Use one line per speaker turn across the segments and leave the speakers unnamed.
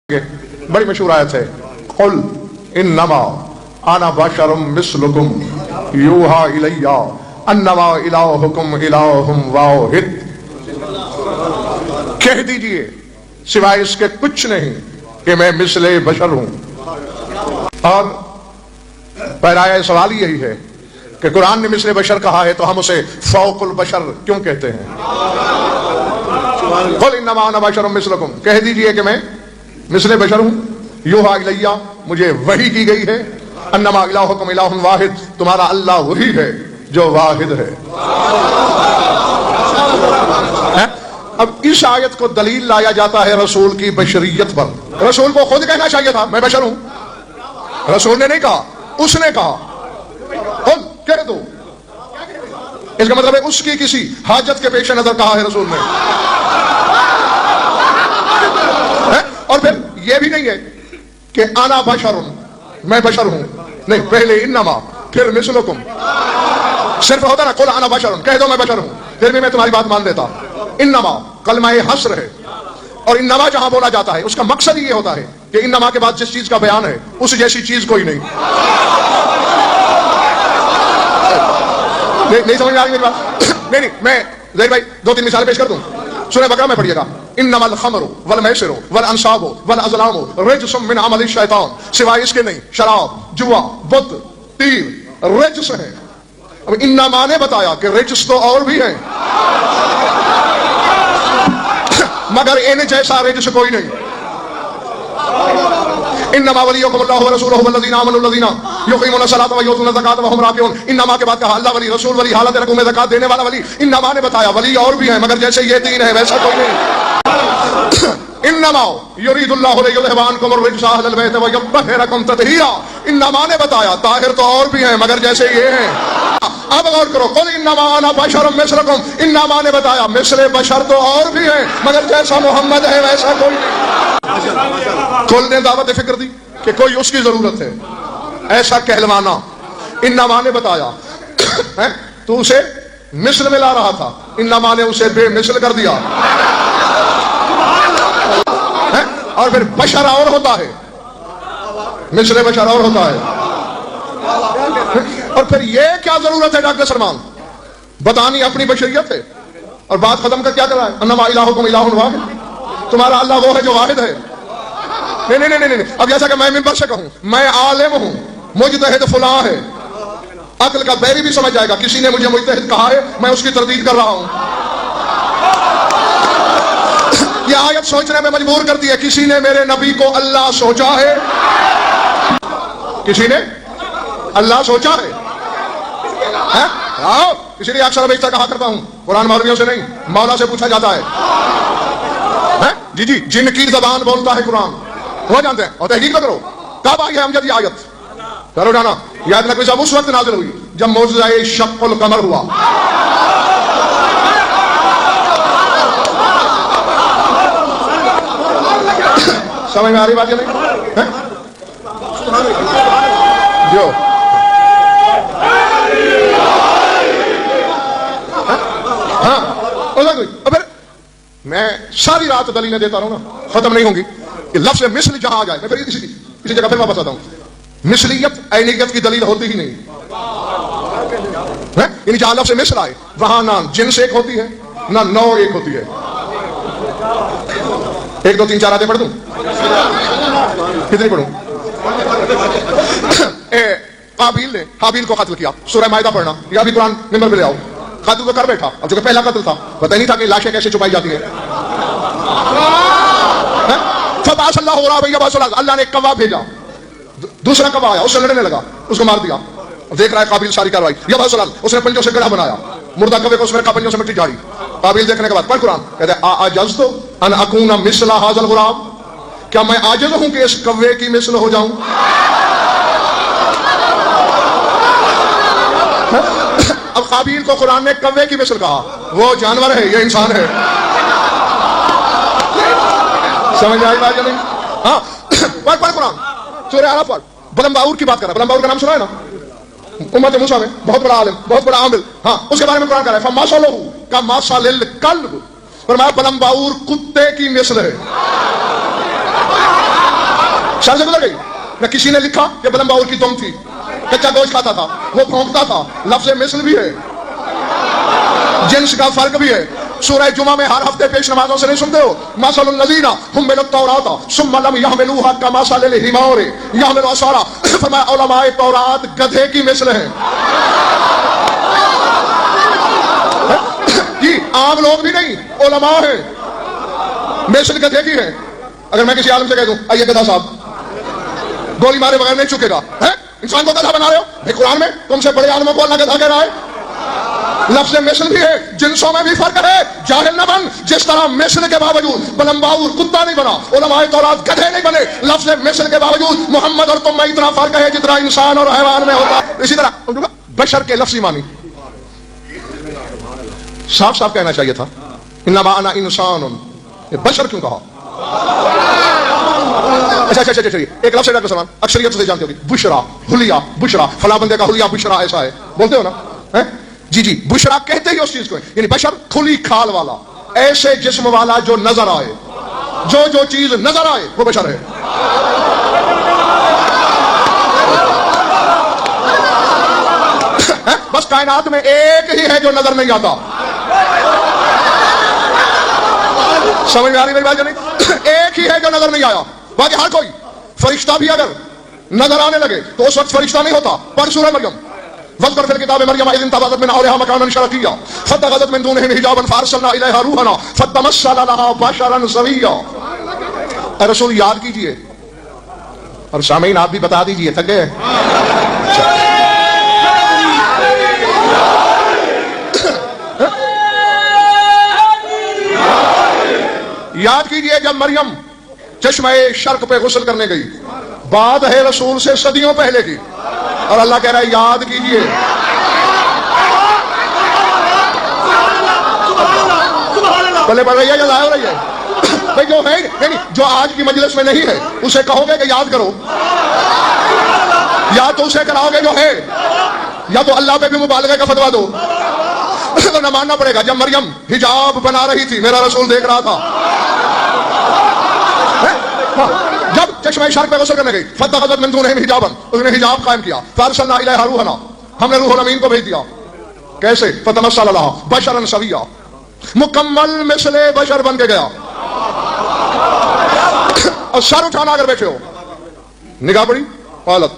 बड़ी मशहूर आयत है, कुल इन्नमा आना बशरुम मिस्लुकुम यूहा इलैया अन्नमा इलाहुकुम इलाहुम वाहिद। कह दीजिए सिवाय इसके कुछ नहीं कि मैं मिसले बशर हूं। और पहला सवाल यही है कि कुरान ने मिसले बशर कहा है तो हम उसे फौकुल बशर क्यों कहते हैं? कुल इन्नमा आना बशरुम मिस्लुकुम, कह दीजिए कि मैं मिसले बशर हूं, यूहा इलैया मुझे वही की गई है, अन्नमा इलाहुकुम इलाहुन वाहिद तुम्हारा अल्लाह वही है जो वाहिद है। अब इस आयत को दलील लाया जाता है रसूल की बशरियत पर। रसूल को खुद कहना चाहिए था मैं बशर हूं, रसूल ने नहीं कहा, उसने कहा खुद कह दो। इसका मतलब है उसकी किसी हाजत के पेश नजर कहा है रसूल ने। और फिर यह भी नहीं है कि आना बशरुन मैं बशर हूं, नहीं, पहले इन्नमा फिर मिसलुकुम। सिर्फ होता ना कुल आना बशरुन, कह दो मैं बशर हूं, फिर भी मैं तुम्हारी बात मान लेता। इन्नमा कलमा हस्र है और इन्नमा जहां बोला जाता है उसका मकसद ये होता है कि इन्नमा के बाद जिस चीज का बयान है उस जैसी चीज कोई नहीं। नहीं समझ में आ रही मेरी बात? नहीं, मैं ज़हीर भाई दो तीन मिसाल पेश कर दूं। सूरह बकरा में पढ़िएगा, इन्नमल खमरु वल मैसिरु वल अंसाबु वल अज़लामु रिज्सुम मिन अमलि शैतान, सिवाय इसके नहीं शराब जुआ बुत तीर रिज्स है। अब इन्नमा ने बताया कि रिज्स तो और भी है मगर इन जैसा रिज्स कोई नहीं। इन्नमा वलियुकुमुल्लाहु व रसूलुहु वल्लज़ीना आमनु वल्लज़ीना युक़ीमुना सलाता व युतूना ज़काता व हुम राकिऊन। इन्नमा के बाद कहा अल्लाह वली, रसूल वली, हालत रकूम में ज़कात देने वाला वली। इन्नमा ने बताया वली और भी है मगर जैसे ये तीन है वैसा कोई नहीं। इन्नमा युरीदुल्लाहु लियुज़हिबा अन्कुम अर्रिज्सा अहलल बैत व युत्तहिरकुम तत्हीरा। इन्नमा ने बताया ताहिर तो और भी है मगर जैसे ये है। अब गौर करो, कुल इन्नमा अना बशरुम मिस्लुकुम, इन्नमा ने बताया मिसले बशर तो और भी है मगर जैसा मोहम्मद है वैसा कोई नहीं। कुल ने दावत फिक्र दी कि कोई उसकी जरूरत है ऐसा कहलवाना। इन्नमा ने बताया तो उसे मिस्ल में ला रहा था, इन्नमा ने उसे बेमिसल कर दिया। और फिर बशर और होता है, मिसले बशर और होता है। और फिर ये क्या जरूरत है डॉक्टर सलमान बतानी अपनी बशरियत है और बात खत्म कर क्या कर रहा है? अन्नमा इलाहुकुम इलाहुन वाहिद, तुम्हारा अल्लाह वो है जो वाहिद है। नहीं नहीं नहीं नहीं, अब जैसा कि मैं मिंबर से कहूं मैं आलिम हूं, मुजतहिद फलां है, अक्ल का बैरी भी समझ जाएगा किसी ने मुझे मुजतहिद कहा है मैं उसकी तरदीद कर रहा हूं। यह आयत सोचने में मजबूर करती है किसी ने मेरे नबी को अल्लाह सोचा है, किसी ने अल्लाह सोचा है? आओ, इसलिए अक्सर हमेशा कहा करता हूं कुरान मौलवियों से नहीं मौला से पूछा जाता है। जी जी, जिनकी जबान बोलता है कुरान वो जानते हैं। और तहकीक करो कब आई है अमजद ये आयत, करो जाना। याद नकवी साहब उस वक्त नाज़िल हुई जब मौजज़ाए शक्कुल कमर हुआ। समझ में आ रही बात या नहीं? जो हाँ, मैं सारी रात दलीलें देता रहूं ना, खत्म नहीं होंगी कि लफ्ज़ मिस्ल जहां आ जाए। मैं फिर इसी जगह फिर वापस आता हूं। मिसलियत ऐनियत की दलील होती ही नहीं है। यानी जहां लफ्ज़ मिस्ल आए वहां ना जिन्स एक होती है ना नौ एक होती है। एक दो तीन चार आते पढ़ दूं? कितनी पढ़ूं? काबिल ने हाबिल को कत्ल किया, सूरह मायदा पढ़ना या भी कुरान मिंबर पे ले आओ। कत्ल तो कर बैठा, अब जो कि पहला कत्ल था पता नहीं था कि लाशें कैसे छुपाई जाती हैं। अल्लाह ने एक कौवा भेजा, दूसरा कौवा आया उससे लड़ने लगा, उसको मार दिया। देख रहा है काबिल सारी कार्रवाई, उसने पंजों से गड़ा बनाया, मुर्दा कौवे को उसने पंजों से मिट्टी झाड़ी। काबिल देखने के बाद पढ़ कुरान, कहते आजज़्तु अन अकूना मिस्ला हाज़ल गुराब, क्या मैं आजिज़ हूं कि इस कौवे की मिस्ल हो जाऊं? अब काबिल को कुरान ने कौवे की मिस्ल कहा, वो जानवर है ये इंसान है। समझ आई बात या नहीं? हाँ, पढ़ कुरान सूरह आराफ पढ़। बलमबाऊर की बात कर रहा है, बलमबाऊर का नाम सुना है ना? उम्मत मूसा में बहुत बड़ा आलिम, बहुत बड़ा आमिल। हाँ, उसके बारे में कुरान कह रहा है फमासलहु का मासलिल कल्ब, फरमाया बलमबाऊर कुत्ते की मिस्ल है। सर से गुजर गई। न किसी ने लिखा कि बलम बाउल की तुम थी, कच्चा गोश्त खाता था, वो भौंकता था। लफ्ज़ मिस्ल भी है, जिन्स का फर्क भी है। सूरह जुमा में हर हफ्ते पेश नमाजों से नहीं सुनते हो, मसलुल लज़ीना हुम्मिलुत तौराता सुम्मा लम यहमिलूहा कमसलिल हिमार यहमिलु अस्फारा। फरमाया उलमाए तौरात गधे की मिस्ल है। जी आम लोग भी नहीं, उलमा है, मिस्ल गधे की है। अगर मैं किसी आलम से कह दूं आइए गधा साहब, गोली मारे बगैर नहीं चुकेगा, है? इंसान को गधा बना रहे हो भाई। कुरान में तुमसे बड़े आलमों को अल्लाह गधा कह रहा है। लफ्ज़ मिस्ल भी है, जिन्सों में भी फर्क है। जाहिल न बन, जिस तरह मिस्ल के बावजूद बलम्बाउर कुत्ता नहीं बना, उलमाए तौरात गधे नहीं बने। लफ्ज़ मिस्ल के बावजूद मोहम्मद और तुम में इतना फर्क है जितना इंसान और हैवान में होता। इसी तरह बशर के लफ्ज़ी मानी साफ साफ कहना चाहिए था, इन्नमा अना इंसान। बशर क्यों कहा? अच्छा, एक लफ्ज़ है सलमान, अक्सरियत से जानते होगी, बुशरा, हुलिया, बुशरा, फला बंदे का हुलिया बुशरा ऐसा है, बोलते हो ना? है जी जी, बुशरा कहते ही उस चीज को, यानी बशर खुली खाल वाला, ऐसे जिस्म वाला जो नजर आए, जो चीज नजर आए वो बशर है। बस कायनात में एक ही है जो नजर नहीं आता। समझ में आ रही मेरी बात या नहीं? एक ही है जो नजर नहीं आया, बाकी हर कोई। फरिश्ता भी अगर नजर आने लगे तो उस वक्त फरिश्ता नहीं होता। पर सूरह मरियम वज़्कुर फिल किताब मरियम इज़ इंतबज़त मिन अहलिहा मकानन शरक़िय्या फत्तख़ज़त मिन दूनिहिम हिजाबन फअरसलना इलैहा रूहना फतमस्सला लहा बशरन सविय्या। रसूल याद कीजिए, और सामीन आप भी बता दीजिए, थक गए? याद कीजिए जब मरियम चश्मे शर्क पे गुस्ल करने गई, बात है रसूल से सदियों पहले की, और अल्लाह कह रहा है याद कीजिए। पहले पढ़ रही है या जाया हो रही है? भाई जो है नहीं, जो आज की मजलिस में नहीं है उसे कहोगे कि याद करो, या तो उसे कराओगे जो है, या तो अल्लाह पे भी मुबालगे का फतवा दो। तो न मानना पड़ेगा। जब मरियम हिजाब बना रही थी, मेरा रसूल देख रहा था। जब चश्मे शर्क पे गुस्ल करने गई, फत्तख़ज़त मिन दूनिहिम हिजाबन, उसने हिजाब कायम किया। फअरसलना इलैहा रूहना, हमने रूहुल अमीन को भेज दिया। कैसे? फतमस्सला लहा बशरन सविय्या, मुकम्मल मिस्ले बशर बन के गया। और सर उठाना अगर बैठे हो, निगाह पड़ी, हालत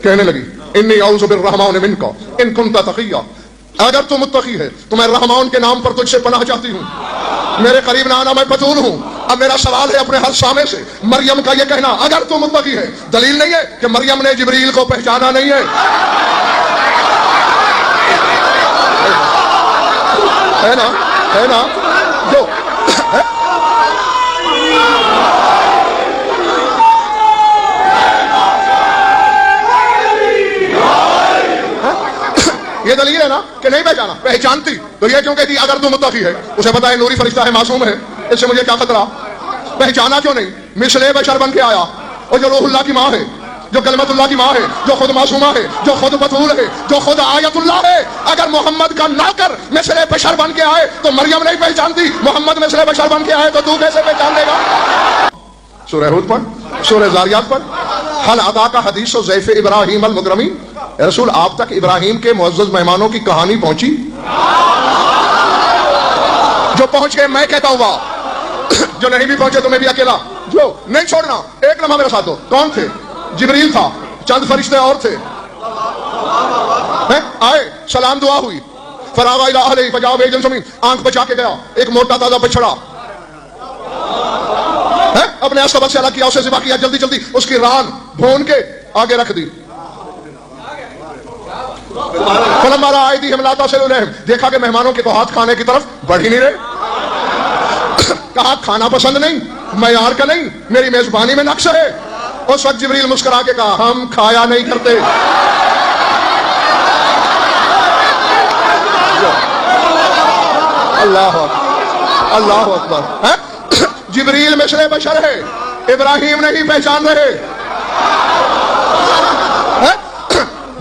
कहने लगी इन्नी औज़ु बिर्रहमान मिनका इन कुन्ता तक़िय्या। अगर तू मुत्तकी है तो मैं रहमान के नाम पर तुझसे पनाह चाहती हूँ, मेरे करीब ना आना, मैं बतूल हूँ। अब मेरा सवाल है अपने हर सामे से, मरियम का ये कहना अगर तू मुत्तकी है, दलील नहीं है कि मरियम ने जिब्रील को पहचाना नहीं है? है ना? है ना? जो है? ये दलील है ना कि नहीं पहचाना? पहचानती तो ये क्यों कहती अगर तू मुत्तकी है? उसे पता है नूरी फरिश्ता है, मासूम है, इससे मुझे क्या खतरा? पहचाना क्यों नहीं? मिसले बशर बन के आया, और जो रूहुल्लाह की माँ है, जो कलमतुल्लाह की माँ है, जो खुद मासूमा है, जो खुद बतूल है, जो खुद आयतुल्लाह है, अगर मोहम्मद का नौकर मिसले बशर बन के आए तो मरियम नहीं पहचानती, मोहम्मद मिसले बशर बन के आए तो तू कैसे पहचान देगा? सूरह हूद पढ़, सूरह ज़ारियात पढ़। हल अता का हदीस ज़ैफ़ इब्राहीम अल मुकरमीन, रसूल आप तक इब्राहिम के मुअज़्ज़ज़ मेहमानों की कहानी पहुंची? जो पहुंच गए मैं कहता हूँ वाह, जो नहीं भी पहुंचे तुम्हें भी अकेला जो नहीं छोड़ना। एक लम्हा मेरे साथ हो। कौन थे? जिब्रील था, चंद फरिश्ते और थे। आए, सलाम दुआ हुई, फरागा इला अहलिही फजाअ बिअजलिन समीन, आंख बचा के गया एक मोटा ताजा बछड़ा, अपने सबक से अलग किया, उसे ज़िबा किया, जल्दी जल्दी उसकी रान भून के आगे रख दी। देखा कि मेहमानों के तो हाथ खाने की तरफ बढ़ ही नहीं रहे। कहा खाना पसंद नहीं, मयार का नहीं, मेरी मेजबानी में नक्श है। उस वक्त जिब्रील मुस्कुरा के कहा हम खाया नहीं करते। अल्लाह अल्लाह अकबर। जिब्रील मिसले बशर है, इब्राहिम नहीं पहचान रहे।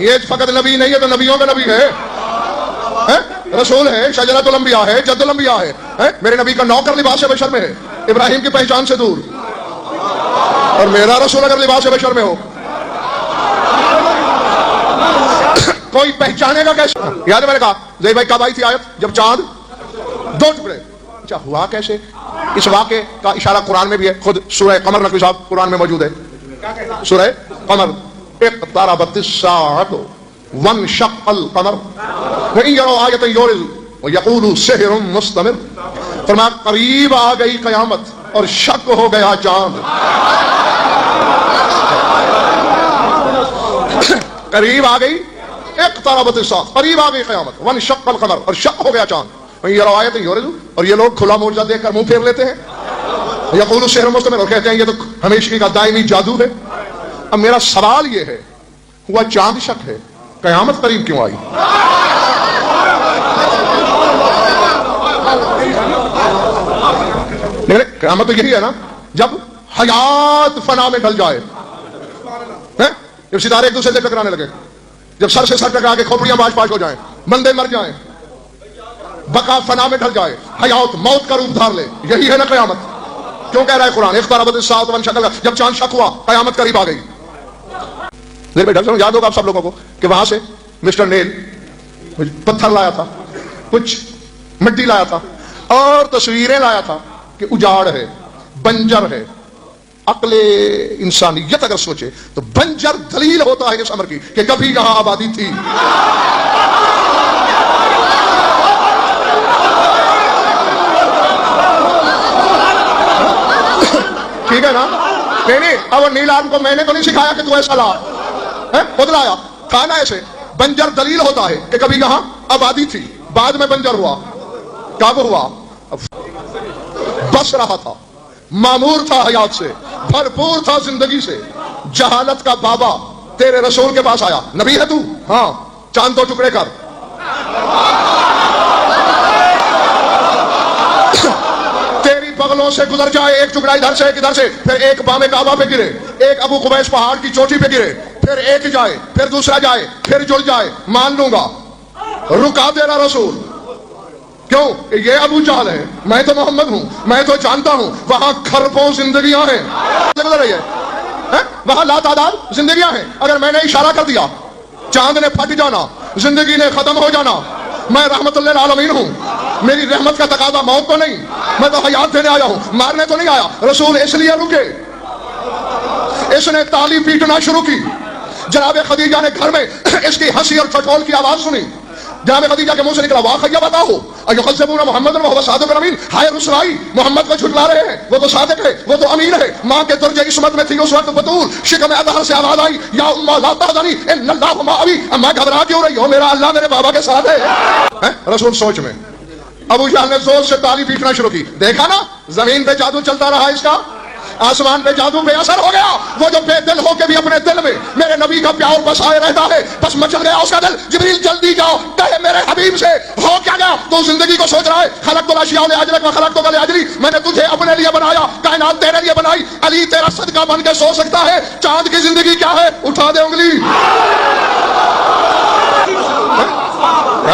ये फकत नबी नहीं है तो नबियों का नबी है, रसूल है, शजरतुल अंबिया है, जद्दुल अंबिया है। मेरे नबी का नौकर लिबास बशर में है, इब्राहिम की पहचान से दूर। اور میرا رسول اگر لباس بشر میں ہو کوئی پہچانے گا کیسے؟ یاد ہے میں نے کہا زئی بھائی کب آئی تھی آیت؟ جب چاند دو ٹکڑے. اچھا ہوا کیسے؟ اس واقعے کا اشارہ قرآن میں بھی ہے. خود سورہ قمر نقوی صاحب قرآن میں موجود ہے. سورہ قمر اقتربت الساعۃ وانشق القمر وإن يروا آیۃ یعرضوا ویقولوا سحر مستمر. فرمایا قریب آ گئی قیامت اور شک ہو گیا چاند. قریب آ گئی اقتربت الساعۃ، قریب آ گئی قیامت، وانشق القمر اور شک ہو گیا چاند. یہ روایت اور یہ لوگ کھلا معجزہ دیکھ کر منہ پھیر لیتے ہیں. یقولوا سحر مستمر، اور کہتے ہیں یہ تو ہمیشگی کا دائمی جادو ہے. اب میرا سوال یہ ہے، ہوا چاند شک ہے، قیامت قریب کیوں آئی؟ قیامت تو یہی ہے نا جب حیات فنا میں ڈل جائے، جب ستارے ایک دوسرے سے ٹکرانے لگے، جب سر سے سر ٹکرا کے کھوپڑیاں باش پاش ہو جائیں، بندے مر جائیں، بقا فنا میں ڈل جائے، حیات موت کا روپ دھار لے. یہی ہے نا قیامت. کیوں کہہ رہا ہے قرآن اقتربت الساعۃ وانشق القمر؟ جب چاند شک ہوا قیامت قریب آ گئی. یاد ہوگا آپ سب لوگوں کو کہ وہاں سے مسٹر نیل پتھر لایا تھا، کچھ مٹی لایا تھا اور تصویریں لایا تھا کہ اجاڑ ہے، بنجر ہے. عقل انسانیت اگر سوچے تو بنجر دلیل ہوتا ہے اس امر کی کہ کبھی یہاں آبادی تھی. ٹھیک ہے نا؟ نہیں اب نیلام کو میں نے تو نہیں سکھایا کہ تو ایسا لا، خود لایا، کھانا ایسے. بنجر دلیل ہوتا ہے کہ کبھی یہاں آبادی تھی، بعد میں بنجر ہوا. کب ہوا؟ بس رہا تھا، معمور تھا حیات سے، بھرپور تھا زندگی سے. جہالت کا بابا تیرے رسول کے پاس آیا، نبی ہے تو؟ ہاں، چاند دو ٹکڑے کر. تیری بغلوں سے گزر جائے، ایک ٹکڑا ادھر سے ایک ادھر سے، پھر ایک بام کعبہ پہ گرے، ایک ابو قبیس پہاڑ کی چوٹی پہ گرے، پھر ایک جائے، پھر دوسرا جائے، پھر جڑ جائے، مان لوں گا. رکا تیرا رسول. کیوں؟ یہ ابو جہل ہے، میں تو محمد ہوں، میں تو جانتا ہوں. وہاں کھربوں زندگیاں ہیں، گزر رہی ہے، وہاں لا تعداد زندگیاں ہیں. اگر میں نے اشارہ کر دیا چاند نے پھٹ جانا، زندگی نے ختم ہو جانا. میں رحمت اللہ العالمین ہوں، میری رحمت کا تقاضا موت تو نہیں، میں تو حیات دینے آیا ہوں، مارنے تو نہیں آیا. رسول اس لیے رکے، اس نے تالی پیٹنا شروع کی. جناب خدیجہ نے گھر میں اس کی ہنسی اور ٹھٹول کی آواز سنی. جناب خدیجہ کے منہ سے نکلا واقعہ بتاؤ ایخذبون محمد وهو صادق الامین. ہائے رسوائی، محمد کو جھٹلا رہے ہیں، وہ تو صادق ہے، وہ تو امین ہے. ماں کے درجے عصمت میں تھی اس وقت بطول. شکم اظہر سے آواز آئی یا اماں لا تحزنی ان اللہ معی. اما گھبرا کیوں رہی ہو؟ میرا اللہ میرے بابا کے ساتھ ہے. رسول سوچ میں. ابو جہل نے زور سے تالی پیٹنا شروع کی. دیکھا نا زمین پہ جادو چلتا رہا اس کا، آسمان پہ جادو بے اثر ہو گیا. وہ جو بے دل ہو کے بھی اپنے دل میں میرے نبی کا پیار بسائے رہتا ہے، بس مچل گیا اس کا دل. جبریل جلدی جاؤ، کہے میرے حبیب سے ہو کیا گیا؟ تو زندگی کو سوچ رہا ہے. خلقت الاشیاء لاجلک و خلقتک لاجلی. میں نے تجھے اپنے لیے بنایا، کائنات تیرے لیے بنائی. علی تیرا صدقہ بن کے سو سکتا ہے. چاند کی زندگی کیا ہے؟ اٹھا دے انگلی.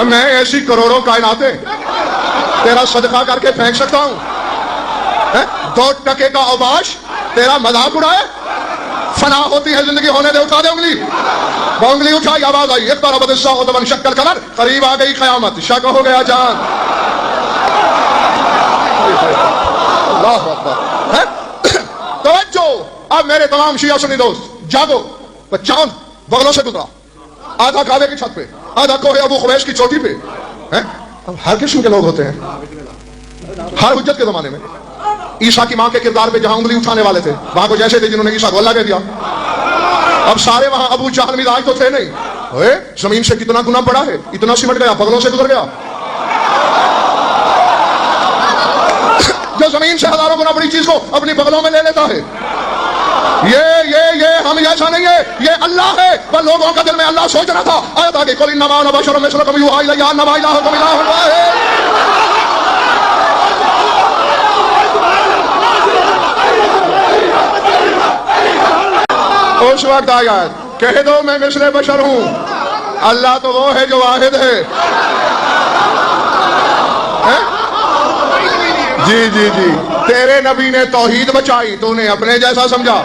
میں ایسی کروڑوں کائناتیں تیرا صدقہ کر کے پھینک سکتا ہوں. 2 ٹکے کا اوباش تیرا مذاق اڑائے؟ فنا ہوتی ہے زندگی، ہونے دے. اٹھا دے انگلی. وہ انگلی اٹھائی، آواز آئی اقتربت الساعۃ وانشق القمر. قریب آ گئی قیامت، شک ہو گیا چاند. اللہ اکبر. توجہ. اب میرے تمام شیعہ سنی دوست جاگو. چاند بغلوں سے گزرا، آدھا کعبے کی چھت پہ، آدھا کوہ ابو قبیس کی چوٹی پہ. اب ہر قسم کے لوگ ہوتے ہیں. ہر حجت کے زمانے میں عیسیٰ کی ماں کے کردار پہ جہاں انگلی اٹھانے والے تھے، وہاں کو جیسے تھے جنہوں نے عیسیٰ کو اللہ کہہ دیا. اب سارے وہاں ابو جہل مزاج تو تھے نہیں. زمین سے کتنا گنا بڑا ہے، اتنا سمٹ گیا، بغلوں سے گزر گیا. جو زمین سے ہزاروں گنا بڑی چیز کو اپنی بغلوں میں لے لیتا ہے. یہ ہم ایسا نہیں ہے، یہ اللہ ہے. وہ لوگوں کا دل میں اللہ سوچ رہا تھا. آیت آگے قل انما انا بشر مثلکم یوحی الی انما الہکم الہ واحد. اس وقت آیا کہہ دو میں مثل بشر ہوں. اللہ تو وہ ہے جو واحد ہے. جی تیرے نبی نے توحید بچائی، تو نے اپنے جیسا سمجھا.